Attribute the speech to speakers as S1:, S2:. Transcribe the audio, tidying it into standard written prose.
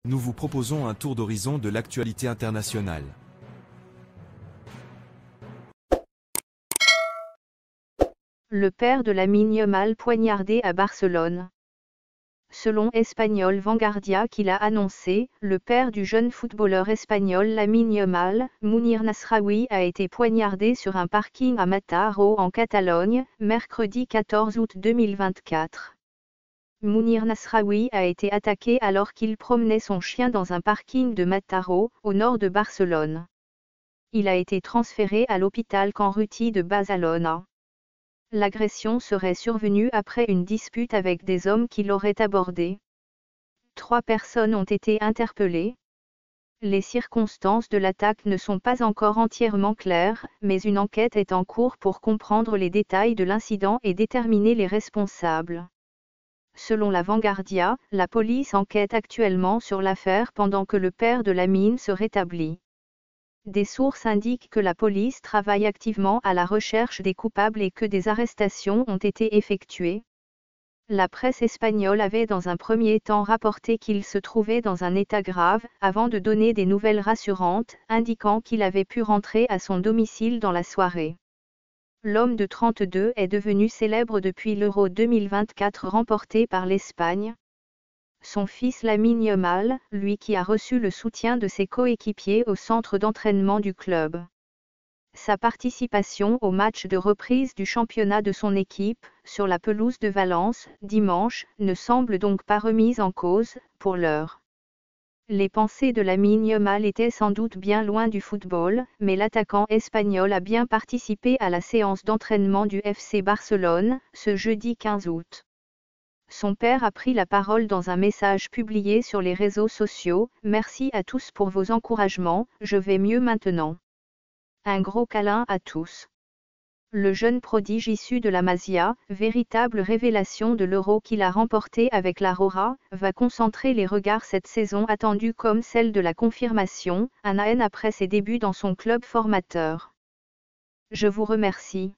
S1: Nous vous proposons un tour d'horizon de l'actualité internationale.
S2: Le père de Lamine Yamal poignardé à Barcelone. Selon Espanyol Vanguardia qui l'a annoncé, le père du jeune footballeur espagnol Lamine Yamal, Mounir Nasraoui a été poignardé sur un parking à Mataró en Catalogne, mercredi 14 août 2024. Mounir Nasraoui a été attaqué alors qu'il promenait son chien dans un parking de Mataró, au nord de Barcelone. Il a été transféré à l'hôpital Can Ruti de Badalona. L'agression serait survenue après une dispute avec des hommes qui l'auraient abordé. 3 personnes ont été interpellées. Les circonstances de l'attaque ne sont pas encore entièrement claires, mais une enquête est en cours pour comprendre les détails de l'incident et déterminer les responsables. Selon la Vanguardia, la police enquête actuellement sur l'affaire pendant que le père de Lamine se rétablit. Des sources indiquent que la police travaille activement à la recherche des coupables et que des arrestations ont été effectuées. La presse espagnole avait dans un premier temps rapporté qu'il se trouvait dans un état grave, avant de donner des nouvelles rassurantes, indiquant qu'il avait pu rentrer à son domicile dans la soirée. L'homme de 32 est devenu célèbre depuis l'Euro 2024 remporté par l'Espagne. Son fils Lamine Yamal, lui qui a reçu le soutien de ses coéquipiers au centre d'entraînement du club. Sa participation au match de reprise du championnat de son équipe, sur la pelouse de Valence, dimanche, ne semble donc pas remise en cause, pour l'heure. Les pensées de Lamine Yamal étaient sans doute bien loin du football, mais l'attaquant espagnol a bien participé à la séance d'entraînement du FC Barcelone, ce jeudi 15 août. Son père a pris la parole dans un message publié sur les réseaux sociaux. « Merci à tous pour vos encouragements, je vais mieux maintenant. Un gros câlin à tous. » Le jeune prodige issu de la Masia, véritable révélation de l'Euro qu'il a remporté avec la Rora, va concentrer les regards cette saison attendue comme celle de la confirmation, un an après ses débuts dans son club formateur. Je vous remercie.